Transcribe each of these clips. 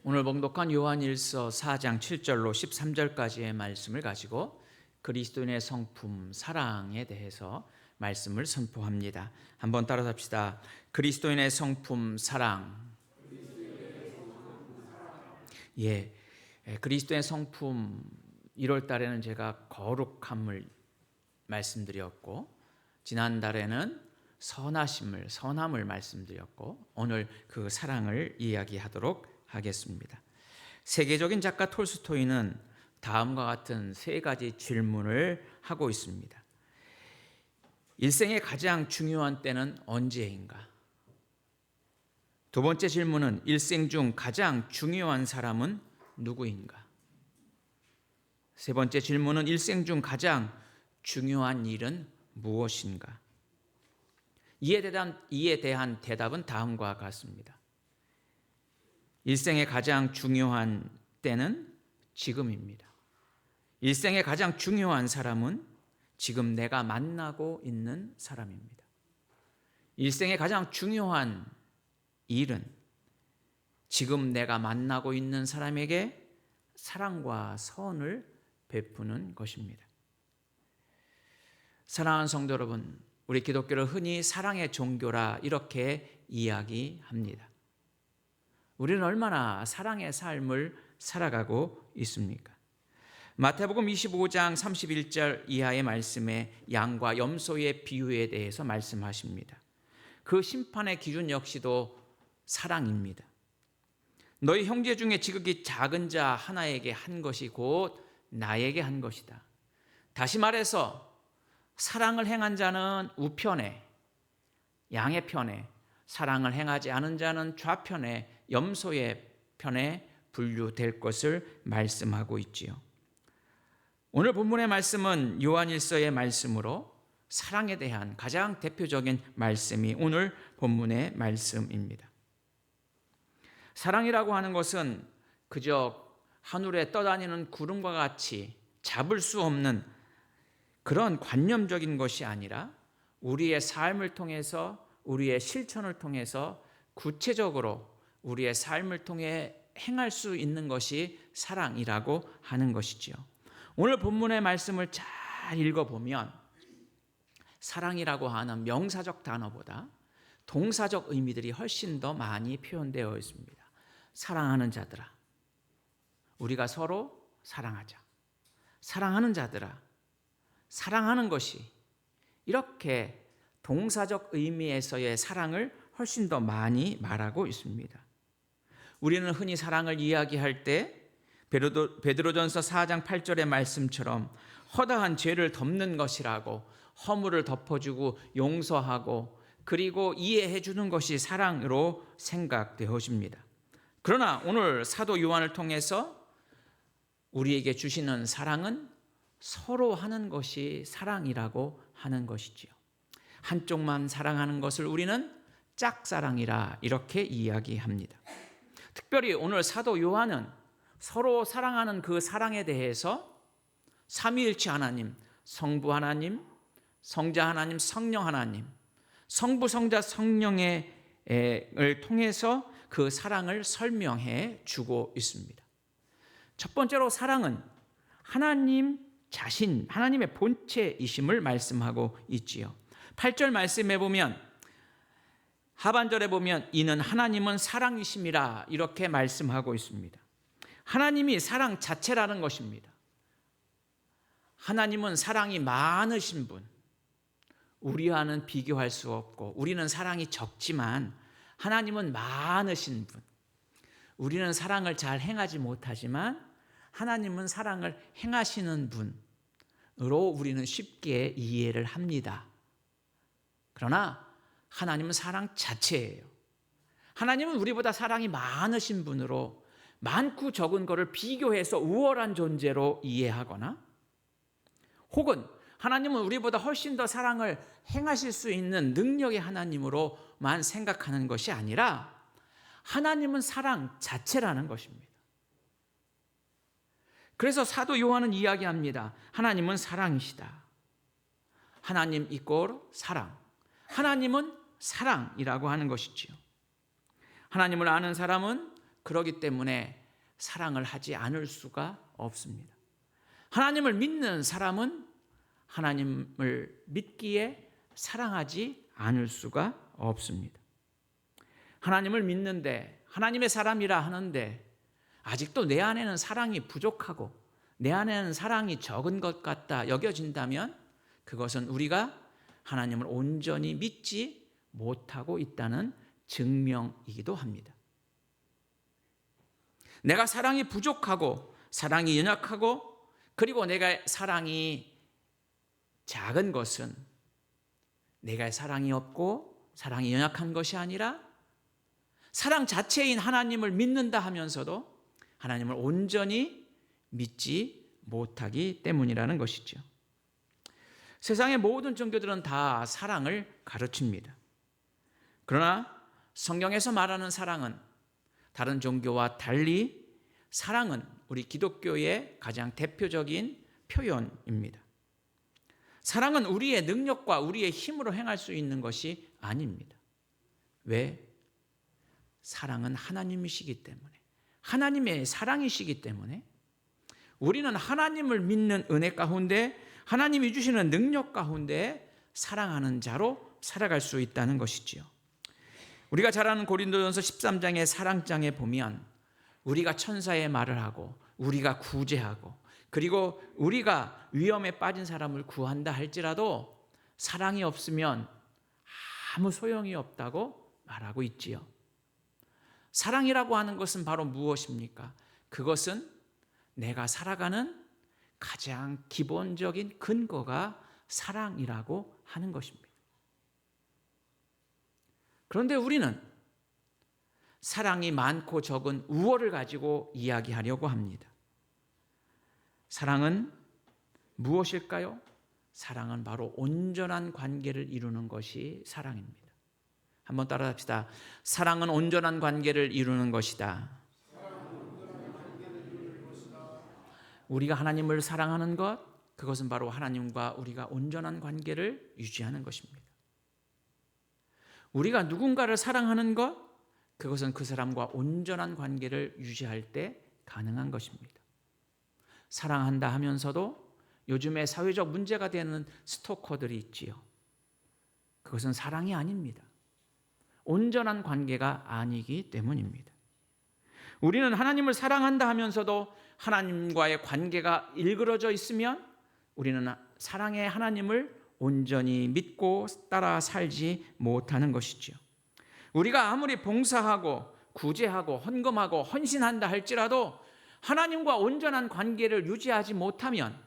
오늘 봉독한 요한일서 4장 7절로 13절까지의 말씀을 가지고 그리스도인의 성품 사랑에 대해서 말씀을 선포합니다. 한번 따라합시다. 그리스도인의 성품 사랑. 그리스도의 성품 1월 달에는 제가 거룩함을 말씀드렸고, 지난달에는 선함을 말씀드렸고, 오늘 그 사랑을 이야기하도록 하겠습니다. 세계적인 작가 톨스토이는 다음과 같은 세 가지 질문을 하고 있습니다. 일생의 가장 중요한 때는 언제인가? 두 번째 질문은 일생 중 가장 중요한 사람은 누구인가? 세 번째 질문은 일생 중 가장 중요한 일은 무엇인가? 이에 대한 대답은 다음과 같습니다. 일생의 가장 중요한 때는 지금입니다. 일생의 가장 중요한 사람은 지금 내가 만나고 있는 사람입니다. 일생의 가장 중요한 일은 지금 내가 만나고 있는 사람에게 사랑과 선을 베푸는 것입니다. 사랑하는 성도 여러분, 우리 기독교를 흔히 사랑의 종교라 이렇게 이야기합니다. 우리는 얼마나 사랑의 삶을 살아가고 있습니까? 마태복음 25장 31절 이하의 말씀에 양과 염소의 비유에 대해서 말씀하십니다. 그 심판의 기준 역시도 사랑입니다. 너희 형제 중에 지극히 작은 자 하나에게 한 것이 곧 나에게 한 것이다. 다시 말해서 사랑을 행한 자는 우편에, 양의 편에, 사랑을 행하지 않은 자는 좌편에, 염소의 편에 분류될 것을 말씀하고 있지요. 오늘 본문의 말씀은 요한일서의 말씀으로 사랑에 대한 가장 대표적인 말씀이 오늘 본문의 말씀입니다. 사랑이라고 하는 것은 그저 하늘에 떠다니는 구름과 같이 잡을 수 없는 그런 관념적인 것이 아니라 우리의 삶을 통해서, 우리의 실천을 통해서 구체적으로 우리의 삶을 통해 행할 수 있는 것이 사랑이라고 하는 것이지요. 오늘 본문의 말씀을 잘 읽어보면 사랑이라고 하는 명사적 단어보다 동사적 의미들이 훨씬 더 많이 표현되어 있습니다. 사랑하는 자들아, 우리가 서로 사랑하자. 사랑하는 자들아, 사랑하는 것이, 이렇게 동사적 의미에서의 사랑을 훨씬 더 많이 말하고 있습니다. 우리는 흔히 사랑을 이야기할 때 베드로전서 4장 8절의 말씀처럼 허다한 죄를 덮는 것이라고, 허물을 덮어주고 용서하고 그리고 이해해 주는 것이 사랑으로 생각되어집니다. 그러나 오늘 사도 요한을 통해서 우리에게 주시는 사랑은 서로 하는 것이 사랑이라고 하는 것이지요. 한쪽만 사랑하는 것을 우리는 짝사랑이라 이렇게 이야기합니다. 특별히 오늘 사도 요한은 서로 사랑하는 그 사랑에 대해서 삼위일체 하나님, 성부 하나님, 성자 하나님, 성령 하나님, 성부, 성자, 성령을 통해서 그 사랑을 설명해 주고 있습니다. 첫 번째로 사랑은 하나님 자신, 하나님의 본체이심을 말씀하고 있지요. 8절 말씀에 보면, 하반절에 보면 이는 하나님은 사랑이심이라 이렇게 말씀하고 있습니다. 하나님이 사랑 자체라는 것입니다. 하나님은 사랑이 많으신 분, 우리와는 비교할 수 없고, 우리는 사랑이 적지만 하나님은 많으신 분. 우리는 사랑을 잘 행하지 못하지만 하나님은 사랑을 행하시는 분으로 우리는 쉽게 이해를 합니다. 그러나 하나님은 사랑 자체예요. 하나님은 우리보다 사랑이 많으신 분으로 많고 적은 것을 비교해서 우월한 존재로 이해하거나, 혹은 하나님은 우리보다 훨씬 더 사랑을 행하실 수 있는 능력의 하나님으로만 생각하는 것이 아니라 하나님은 사랑 자체라는 것입니다. 그래서 사도 요한은 이야기합니다. 하나님은 사랑이시다. 하나님 이꼴 사랑. 하나님은 사랑이라고 하는 것이지요. 하나님을 아는 사람은 그러기 때문에 사랑을 하지 않을 수가 없습니다. 하나님을 믿는 사람은 하나님을 믿기에 사랑하지 않을 수가 없습니다. 하나님을 믿는데, 하나님의 사람이라 하는데 아직도 내 안에는 사랑이 부족하고 내 안에는 사랑이 적은 것 같다 여겨진다면 그것은 우리가 하나님을 온전히 믿지 못하고 있다는 증명이기도 합니다. 내가 사랑이 부족하고 사랑이 연약하고 그리고 내가 사랑이 작은 것은 내가 사랑이 없고 사랑이 연약한 것이 아니라 사랑 자체인 하나님을 믿는다 하면서도 하나님을 온전히 믿지 못하기 때문이라는 것이죠. 세상의 모든 종교들은 다 사랑을 가르칩니다. 그러나 성경에서 말하는 사랑은 다른 종교와 달리 사랑은 우리 기독교의 가장 대표적인 표현입니다. 사랑은 우리의 능력과 우리의 힘으로 행할 수 있는 것이 아닙니다. 왜? 사랑은 하나님이시기 때문에, 하나님의 사랑이시기 때문에 우리는 하나님을 믿는 은혜 가운데 하나님이 주시는 능력 가운데 사랑하는 자로 살아갈 수 있다는 것이지요. 우리가 잘 아는 고린도전서 13장의 사랑장에 보면 우리가 천사의 말을 하고 우리가 구제하고 그리고 우리가 위험에 빠진 사람을 구한다 할지라도 사랑이 없으면 아무 소용이 없다고 말하고 있지요. 사랑이라고 하는 것은 바로 무엇입니까? 그것은 내가 살아가는 가장 기본적인 근거가 사랑이라고 하는 것입니다. 그런데 우리는 사랑이 많고 적은 우월을 가지고 이야기하려고 합니다. 사랑은 무엇일까요? 사랑은 바로 온전한 관계를 이루는 것이 사랑입니다. 한번 따라합시다. 사랑은 온전한 관계를 이루는 것이다. 우리가 하나님을 사랑하는 것, 그것은 바로 하나님과 우리가 온전한 관계를 유지하는 것입니다. 우리가 누군가를 사랑하는 것, 그것은 그 사람과 온전한 관계를 유지할 때 가능한 것입니다. 사랑한다 하면서도 요즘에 사회적 문제가 되는 스토커들이 있지요. 그것은 사랑이 아닙니다. 온전한 관계가 아니기 때문입니다. 우리는 하나님을 사랑한다 하면서도 하나님과의 관계가 일그러져 있으면 우리는 사랑의 하나님을 온전히 믿고 따라 살지 못하는 것이지요. 우리가 아무리 봉사하고 구제하고 헌금하고 헌신한다 할지라도 하나님과 온전한 관계를 유지하지 못하면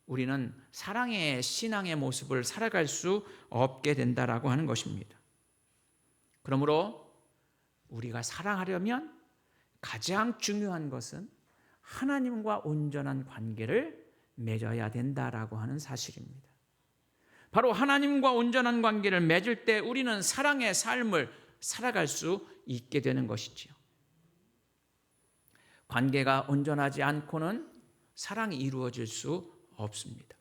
우리는 사랑의 신앙의 모습을 살아갈 수 없게 된다라고 하는 것입니다. 그러므로 우리가 사랑하려면 가장 중요한 것은 하나님과 온전한 관계를 맺어야 된다라고 하는 사실입니다. 바로 하나님과 온전한 관계를 맺을 때 우리는 사랑의 삶을 살아갈 수 있게 되는 것이지요. 관계가 온전하지 않고는 사랑이 이루어질 수 없습니다.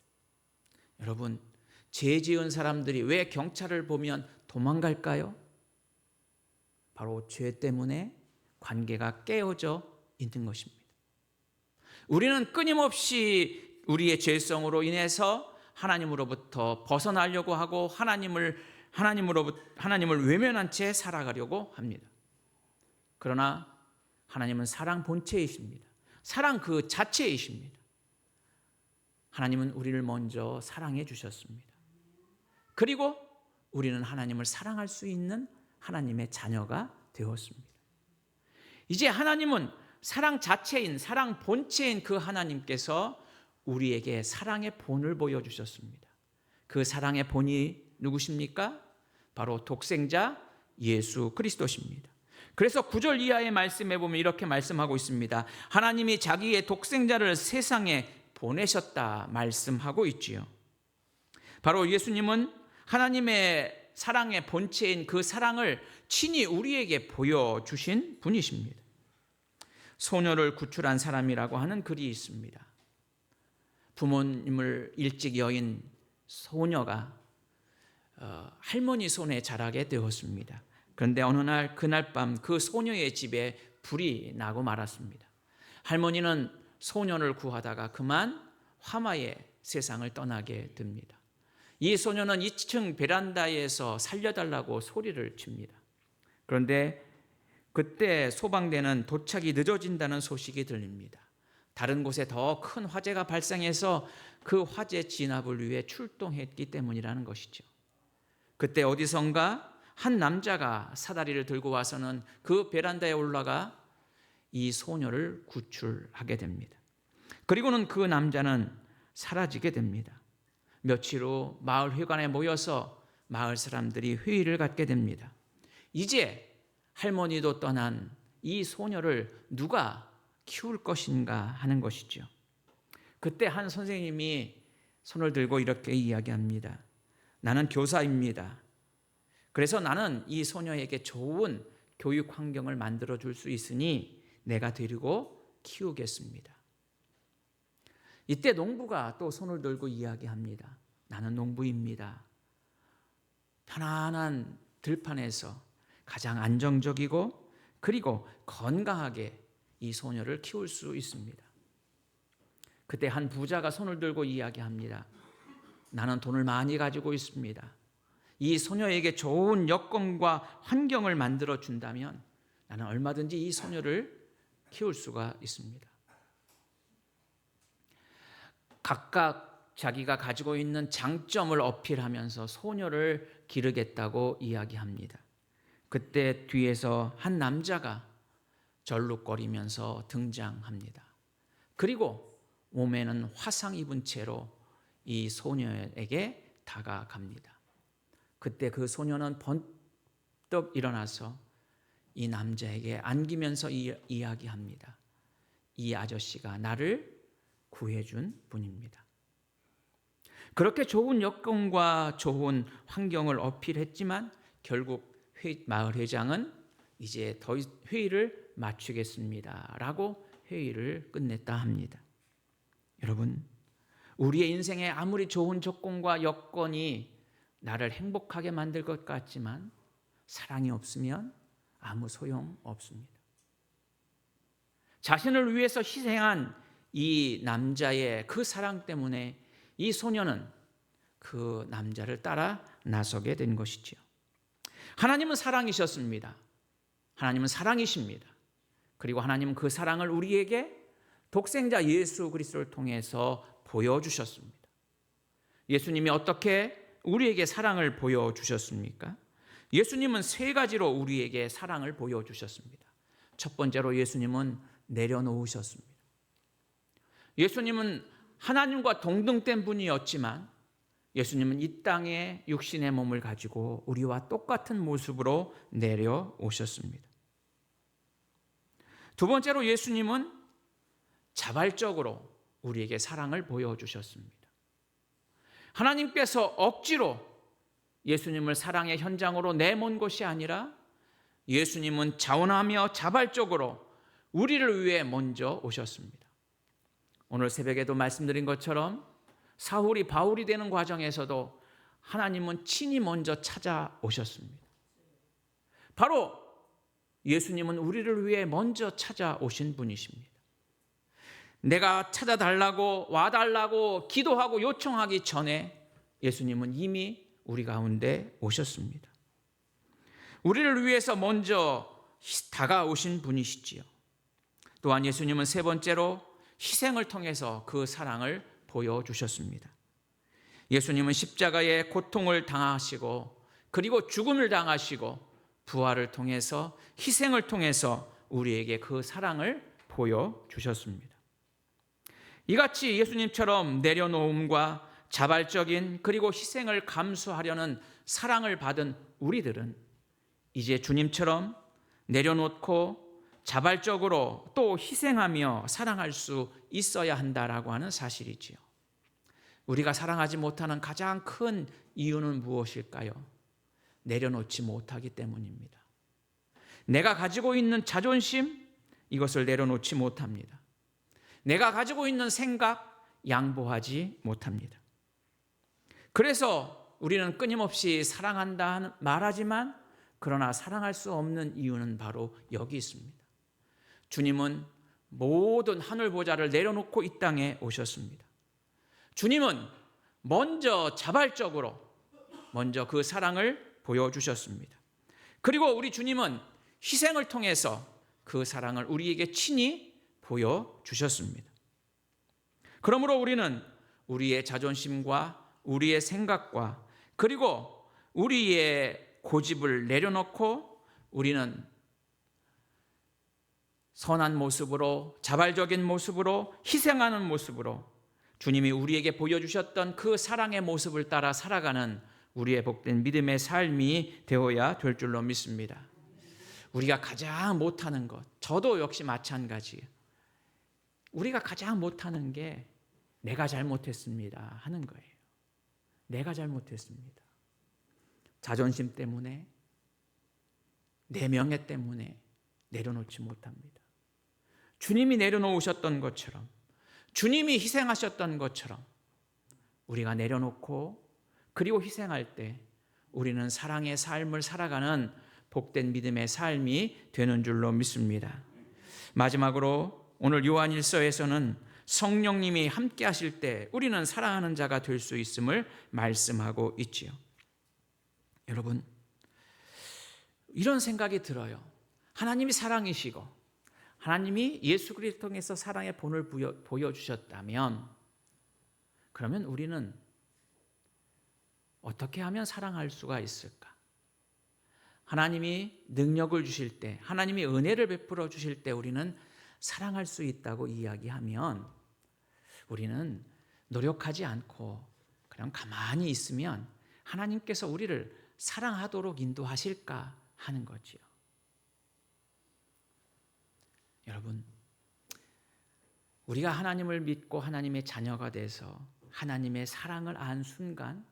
여러분, 죄 지은 사람들이 왜 경찰을 보면 도망갈까요? 바로 죄 때문에 관계가 깨어져 있는 것입니다. 우리는 끊임없이 우리의 죄성으로 인해서 하나님으로부터 벗어나려고 하고 하나님을 외면한 채 살아가려고 합니다. 그러나 하나님은 사랑 본체이십니다. 사랑 그 자체이십니다. 하나님은 우리를 먼저 사랑해 주셨습니다. 그리고 우리는 하나님을 사랑할 수 있는 하나님의 자녀가 되었습니다. 이제 하나님은 사랑 자체인, 사랑 본체인 그 하나님께서 우리에게 사랑의 본을 보여주셨습니다. 그 사랑의 본이 누구십니까? 바로 독생자 예수 그리스도십니다. 그래서 9절 이하의 말씀에 보면 이렇게 말씀하고 있습니다. 하나님이 자기의 독생자를 세상에 보내셨다 말씀하고 있지요. 바로 예수님은 하나님의 사랑의 본체인 그 사랑을 친히 우리에게 보여주신 분이십니다. 소녀를 구출한 사람이라고 하는 글이 있습니다. 부모님을 일찍 여인 소녀가 할머니 손에 자라게 되었습니다. 그런데 어느 날 그날 밤 그 소녀의 집에 불이 나고 말았습니다. 할머니는 소년을 구하다가 그만 화마에 세상을 떠나게 됩니다. 이 소년은 2층 베란다에서 살려달라고 소리를 칩니다. 그런데 그때 소방대는 도착이 늦어진다는 소식이 들립니다. 다른 곳에 더 큰 화재가 발생해서 그 화재 진압을 위해 출동했기 때문이라는 것이죠. 그때 어디선가 한 남자가 사다리를 들고 와서는 그 베란다에 올라가 이 소녀를 구출하게 됩니다. 그리고는 그 남자는 사라지게 됩니다. 며칠 후 마을 회관에 모여서 마을 사람들이 회의를 갖게 됩니다. 이제 할머니도 떠난 이 소녀를 누가 키울 것인가 하는 것이죠. 그때 한 선생님이 손을 들고 이렇게 이야기합니다. 나는 교사입니다. 그래서 나는 이 소녀에게 좋은 교육 환경을 만들어 줄 수 있으니 내가 데리고 키우겠습니다. 이때 농부가 또 손을 들고 이야기합니다. 나는 농부입니다. 편안한 들판에서 가장 안정적이고 그리고 건강하게 이 소녀를 키울 수 있습니다. 그때 한 부자가 손을 들고 이야기합니다. 나는 돈을 많이 가지고 있습니다. 이 소녀에게 좋은 여건과 환경을 만들어 준다면 나는 얼마든지 이 소녀를 키울 수가 있습니다. 각각 자기가 가지고 있는 장점을 어필하면서 소녀를 기르겠다고 이야기합니다. 그때 뒤에서 한 남자가 절룩거리면서 등장합니다. 그리고 몸에는 화상 입은 채로 이 소녀에게 다가갑니다. 그때 그 소녀는 번떡 일어나서 이 남자에게 안기면서 이야기합니다. 이 아저씨가 나를 구해준 분입니다. 그렇게 좋은 여건과 좋은 환경을 어필했지만 결국 마을 회장은 이제 더 회의를 마치겠습니다 라고 회의를 끝냈다 합니다. 여러분, 우리의 인생에 아무리 좋은 조건과 여건이 나를 행복하게 만들 것 같지만 사랑이 없으면 아무 소용 없습니다. 자신을 위해서 희생한 이 남자의 그 사랑 때문에 이 소녀는 그 남자를 따라 나서게 된 것이지요. 하나님은 사랑이셨습니다. 하나님은 사랑이십니다. 그리고 하나님은 그 사랑을 우리에게 독생자 예수 그리스도를 통해서 보여주셨습니다. 예수님이 어떻게 우리에게 사랑을 보여주셨습니까? 예수님은 세 가지로 우리에게 사랑을 보여주셨습니다. 첫 번째로 예수님은 내려놓으셨습니다. 예수님은 하나님과 동등된 분이었지만 예수님은 이 땅에 육신의 몸을 가지고 우리와 똑같은 모습으로 내려오셨습니다. 두 번째로 예수님은 자발적으로 우리에게 사랑을 보여주셨습니다. 하나님께서 억지로 예수님을 사랑의 현장으로 내몬 것이 아니라 예수님은 자원하며 자발적으로 우리를 위해 먼저 오셨습니다. 오늘 새벽에도 말씀드린 것처럼 사울이 바울이 되는 과정에서도 하나님은 친히 먼저 찾아오셨습니다. 바로 예수님은 우리를 위해 먼저 찾아오신 분이십니다. 내가 찾아달라고 와달라고 기도하고 요청하기 전에 예수님은 이미 우리 가운데 오셨습니다. 우리를 위해서 먼저 다가오신 분이시지요. 또한 예수님은 세 번째로 희생을 통해서 그 사랑을 보여주셨습니다. 예수님은 십자가의 고통을 당하시고 그리고 죽음을 당하시고 부활을 통해서 희생을 통해서 우리에게 그 사랑을 보여주셨습니다. 이같이 예수님처럼 내려놓음과 자발적인 그리고 희생을 감수하려는 사랑을 받은 우리들은 이제 주님처럼 내려놓고 자발적으로 또 희생하며 사랑할 수 있어야 한다라고 하는 사실이지요. 우리가 사랑하지 못하는 가장 큰 이유는 무엇일까요? 내려놓지 못하기 때문입니다. 내가 가지고 있는 자존심, 이것을 내려놓지 못합니다. 내가 가지고 있는 생각, 양보하지 못합니다. 그래서 우리는 끊임없이 사랑한다 말하지만 그러나 사랑할 수 없는 이유는 바로 여기 있습니다. 주님은 모든 하늘 보좌를 내려놓고 이 땅에 오셨습니다. 주님은 먼저 자발적으로 그 사랑을 보여주셨습니다. 그리고 우리 주님은 희생을 통해서 그 사랑을 우리에게 친히 보여주셨습니다. 그러므로 우리는 우리의 자존심과 우리의 생각과 그리고 우리의 고집을 내려놓고 우리는 선한 모습으로, 자발적인 모습으로, 희생하는 모습으로 주님이 우리에게 보여주셨던 그 사랑의 모습을 따라 살아가는 우리의 복된 믿음의 삶이 되어야 될 줄로 믿습니다. 우리가 가장 못하는 것, 저도 역시 마찬가지예요. 우리가 가장 못하는 게 내가 잘못했습니다 하는 거예요. 내가 잘못했습니다. 자존심 때문에, 내 명예 때문에 내려놓지 못합니다. 주님이 내려놓으셨던 것처럼, 주님이 희생하셨던 것처럼 우리가 내려놓고 그리고 희생할 때 우리는 사랑의 삶을 살아가는 복된 믿음의 삶이 되는 줄로 믿습니다. 마지막으로 오늘 요한일서에서는 성령님이 함께 하실 때 우리는 사랑하는 자가 될 수 있음을 말씀하고 있지요. 여러분, 이런 생각이 들어요. 하나님이 사랑이시고 하나님이 예수 그리스도를 통해서 사랑의 본을 보여주셨다면 그러면 우리는 어떻게 하면 사랑할 수가 있을까? 하나님이 능력을 주실 때, 하나님이 은혜를 베풀어 주실 때 우리는 사랑할 수 있다고 이야기하면 우리는 노력하지 않고 그냥 가만히 있으면 하나님께서 우리를 사랑하도록 인도하실까 하는 거지요. 여러분, 우리가 하나님을 믿고 하나님의 자녀가 돼서 하나님의 사랑을 안 순간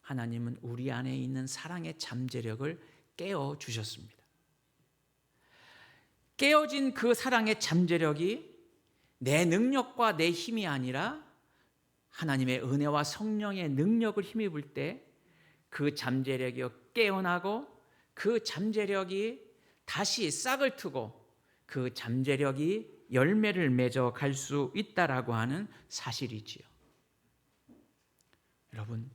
하나님은 우리 안에 있는 사랑의 잠재력을 깨워주셨습니다. 깨어진 그 사랑의 잠재력이 내 능력과 내 힘이 아니라 하나님의 은혜와 성령의 능력을 힘입을 때 그 잠재력이 깨어나고 그 잠재력이 다시 싹을 트고 그 잠재력이 열매를 맺어 갈 수 있다라고 하는 사실이지요. 여러분,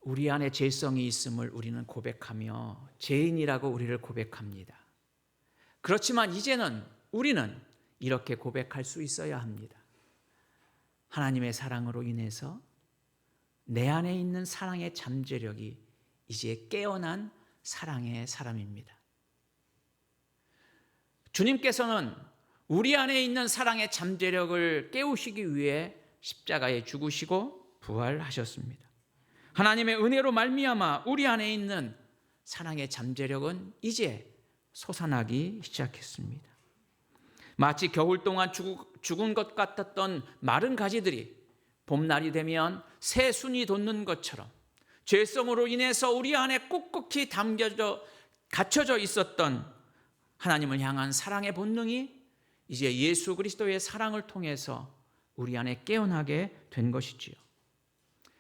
우리 안에 죄성이 있음을 우리는 고백하며 죄인이라고 우리를 고백합니다. 그렇지만 이제는 우리는 이렇게 고백할 수 있어야 합니다. 하나님의 사랑으로 인해서 내 안에 있는 사랑의 잠재력이 이제 깨어난 사랑의 사람입니다. 주님께서는 우리 안에 있는 사랑의 잠재력을 깨우시기 위해 십자가에 죽으시고 부활하셨습니다. 하나님의 은혜로 말미암아 우리 안에 있는 사랑의 잠재력은 이제 솟아나기 시작했습니다. 마치 겨울 동안 죽은 것 같았던 마른 가지들이 봄날이 되면 새 순이 돋는 것처럼 죄성으로 인해서 우리 안에 꿋꿋이 갇혀져 있었던 하나님을 향한 사랑의 본능이 이제 예수 그리스도의 사랑을 통해서 우리 안에 깨어나게 된 것이지요.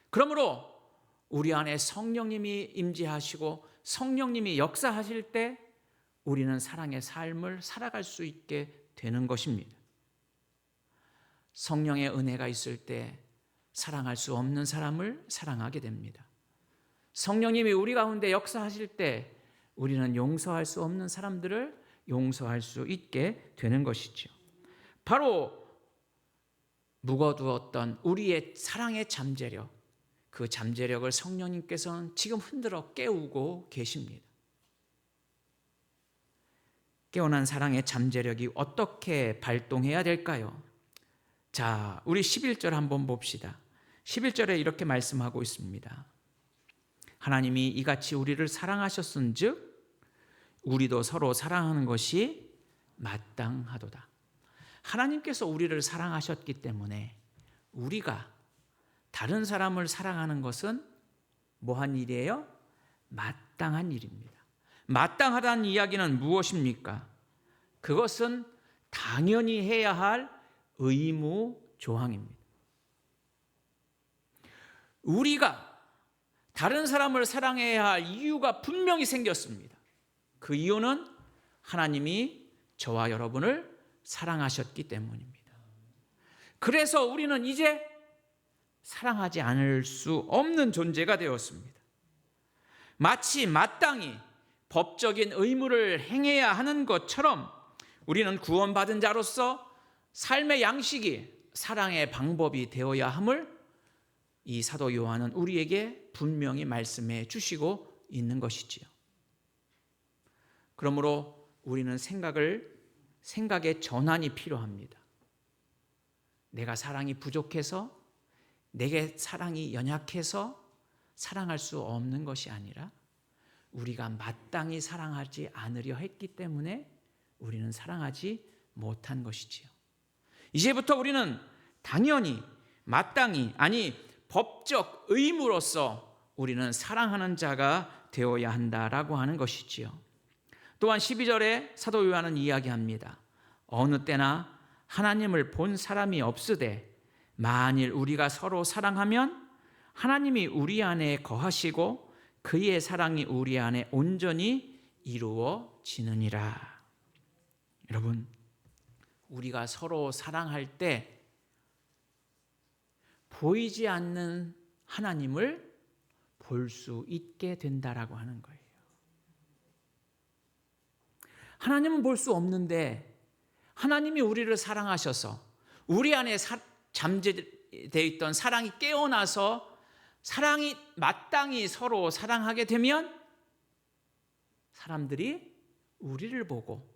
그러므로 우리 안에 성령님이 임재하시고 성령님이 역사하실 때 우리는 사랑의 삶을 살아갈 수 있게 되는 것입니다. 성령의 은혜가 있을 때 사랑할 수 없는 사람을 사랑하게 됩니다. 성령님이 우리 가운데 역사하실 때 우리는 용서할 수 없는 사람들을 용서할 수 있게 되는 것이죠. 바로 묵어두었던 우리의 사랑의 잠재력, 그 잠재력을 성령님께서는 지금 흔들어 깨우고 계십니다. 깨어난 사랑의 잠재력이 어떻게 발동해야 될까요? 자, 우리 11절 한번 봅시다. 11절에 이렇게 말씀하고 있습니다. 하나님이 이같이 우리를 사랑하셨은즉 우리도 서로 사랑하는 것이 마땅하도다. 하나님께서 우리를 사랑하셨기 때문에 우리가 다른 사람을 사랑하는 것은 뭐한 일이에요? 마땅한 일입니다. 마땅하다는 이야기는 무엇입니까? 그것은 당연히 해야 할 의무 조항입니다. 우리가 다른 사람을 사랑해야 할 이유가 분명히 생겼습니다. 그 이유는 하나님이 저와 여러분을 사랑하셨기 때문입니다. 그래서 우리는 이제 사랑하지 않을 수 없는 존재가 되었습니다. 마치 마땅히 법적인 의무를 행해야 하는 것처럼 우리는 구원받은 자로서 삶의 양식이 사랑의 방법이 되어야 함을 이 사도 요한은 우리에게 분명히 말씀해 주시고 있는 것이지요. 그러므로 우리는 생각의 전환이 필요합니다. 내가 사랑이 부족해서, 내게 사랑이 연약해서 사랑할 수 없는 것이 아니라 우리가 마땅히 사랑하지 않으려 했기 때문에 우리는 사랑하지 못한 것이지요. 이제부터 우리는 당연히 마땅히, 아니 법적 의무로서 우리는 사랑하는 자가 되어야 한다라고 하는 것이지요. 또한 12절에 사도 요한은 이야기합니다. 어느 때나 하나님을 본 사람이 없으되 만일 우리가 서로 사랑하면 하나님이 우리 안에 거하시고 그의 사랑이 우리 안에 온전히 이루어지느니라. 여러분, 우리가 서로 사랑할 때 보이지 않는 하나님을 볼 수 있게 된다라고 하는 거예요. 하나님은 볼 수 없는데 하나님이 우리를 사랑하셔서 우리 안에 잠재되어 있던 사랑이 깨어나서 사랑이 마땅히 서로 사랑하게 되면 사람들이 우리를 보고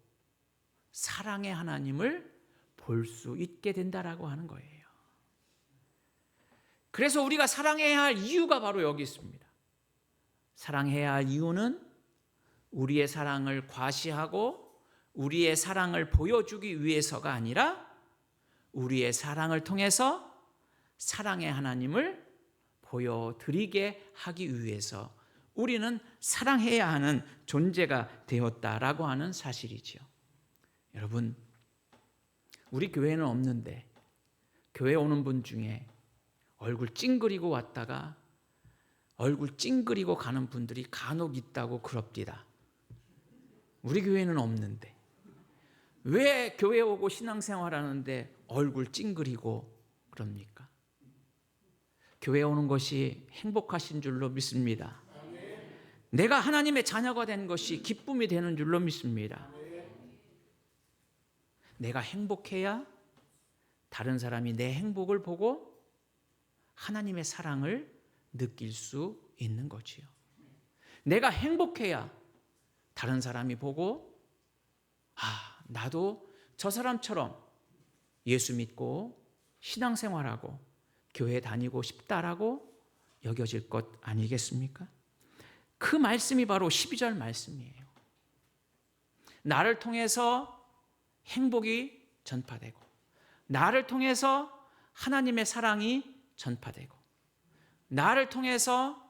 사랑의 하나님을 볼 수 있게 된다라고 하는 거예요. 그래서 우리가 사랑해야 할 이유가 바로 여기 있습니다. 사랑해야 할 이유는 우리의 사랑을 과시하고 우리의 사랑을 보여주기 위해서가 아니라 우리의 사랑을 통해서 사랑의 하나님을 보여드리게 하기 위해서 우리는 사랑해야 하는 존재가 되었다라고 하는 사실이지요. 여러분, 우리 교회는 없는데 교회 오는 분 중에 얼굴 찡그리고 왔다가 얼굴 찡그리고 가는 분들이 간혹 있다고 그럽디다. 우리 교회는 없는데 왜 교회 오고 신앙생활하는데 얼굴 찡그리고 그럽니까? 교회 오는 것이 행복하신 줄로 믿습니다. 내가 하나님의 자녀가 된 것이 기쁨이 되는 줄로 믿습니다. 내가 행복해야 다른 사람이 내 행복을 보고 하나님의 사랑을 느낄 수 있는 거지요. 내가 행복해야 다른 사람이 보고 나도 저 사람처럼 예수 믿고 신앙생활하고 교회 다니고 싶다라고 여겨질 것 아니겠습니까? 그 말씀이 바로 12절 말씀이에요. 나를 통해서 행복이 전파되고 나를 통해서 하나님의 사랑이 전파되고 나를 통해서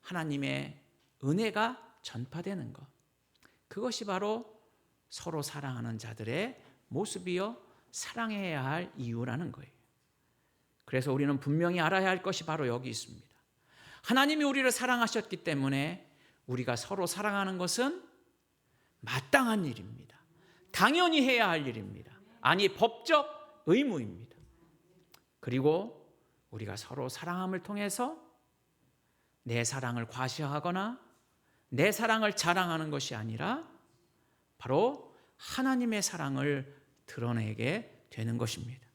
하나님의 은혜가 전파되는 것, 그것이 바로 서로 사랑하는 자들의 모습이요 사랑해야 할 이유라는 거예요. 그래서 우리는 분명히 알아야 할 것이 바로 여기 있습니다. 하나님이 우리를 사랑하셨기 때문에 우리가 서로 사랑하는 것은 마땅한 일입니다. 당연히 해야 할 일입니다. 아니 법적 의무입니다. 그리고 우리가 서로 사랑함을 통해서 내 사랑을 과시하거나 내 사랑을 자랑하는 것이 아니라 바로 하나님의 사랑을 드러내게 되는 것입니다.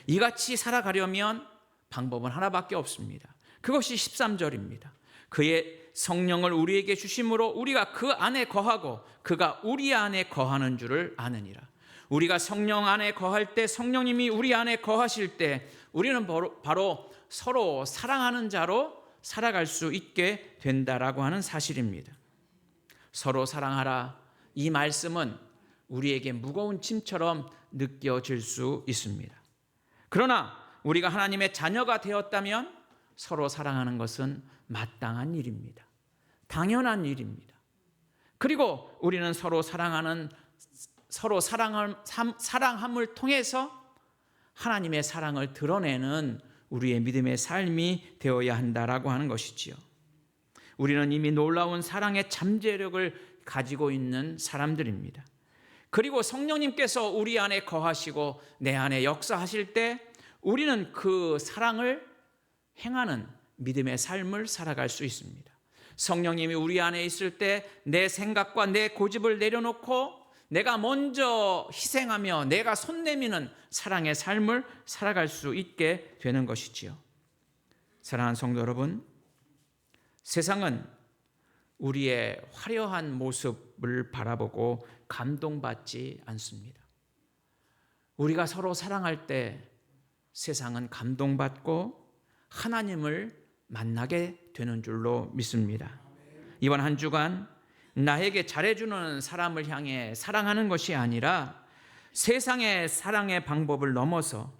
이같이 살아가려면 방법은 하나밖에 없습니다. 그것이 13절입니다. 그의 성령을 우리에게 주심으로 우리가 그 안에 거하고 그가 우리 안에 거하는 줄을 아느니라. 우리가 성령 안에 거할 때, 성령님이 우리 안에 거하실 때 우리는 바로 서로 사랑하는 자로 살아갈 수 있게 된다라고 하는 사실입니다. 서로 사랑하라, 이 말씀은 우리에게 무거운 짐처럼 느껴질 수 있습니다. 그러나 우리가 하나님의 자녀가 되었다면 서로 사랑하는 것은 마땅한 일입니다. 당연한 일입니다. 그리고 우리는 서로 사랑함을 통해서 하나님의 사랑을 드러내는 우리의 믿음의 삶이 되어야 한다라고 하는 것이지요. 우리는 이미 놀라운 사랑의 잠재력을 가지고 있는 사람들입니다. 그리고 성령님께서 우리 안에 거하시고 내 안에 역사하실 때 우리는 그 사랑을 행하는 믿음의 삶을 살아갈 수 있습니다. 성령님이 우리 안에 있을 때 내 생각과 내 고집을 내려놓고 내가 먼저 희생하며 내가 손 내미는 사랑의 삶을 살아갈 수 있게 되는 것이지요. 사랑하는 성도 여러분, 세상은 우리의 화려한 모습을 바라보고 감동받지 않습니다. 우리가 서로 사랑할 때 세상은 감동받고 하나님을 만나게 되는 줄로 믿습니다. 이번 한 주간 나에게 잘해주는 사람을 향해 사랑하는 것이 아니라 세상의 사랑의 방법을 넘어서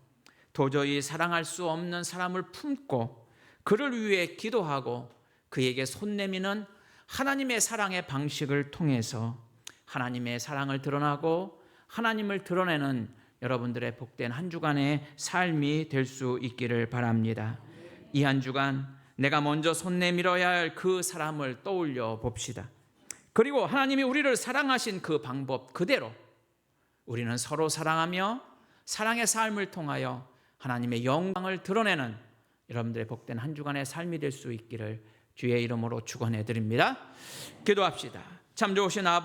도저히 사랑할 수 없는 사람을 품고 그를 위해 기도하고 그에게 손 내미는 하나님의 사랑의 방식을 통해서 하나님의 사랑을 드러나고 하나님을 드러내는 여러분들의 복된 한 주간의 삶이 될 수 있기를 바랍니다. 이 한 주간 내가 먼저 손 내밀어야 할 그 사람을 떠올려 봅시다. 그리고 하나님이 우리를 사랑하신 그 방법 그대로 우리는 서로 사랑하며 사랑의 삶을 통하여 하나님의 영광을 드러내는 여러분들의 복된 한 주간의 삶이 될 수 있기를 주의 이름으로 축원해 드립니다. 기도합시다. 참 좋으신 아버지,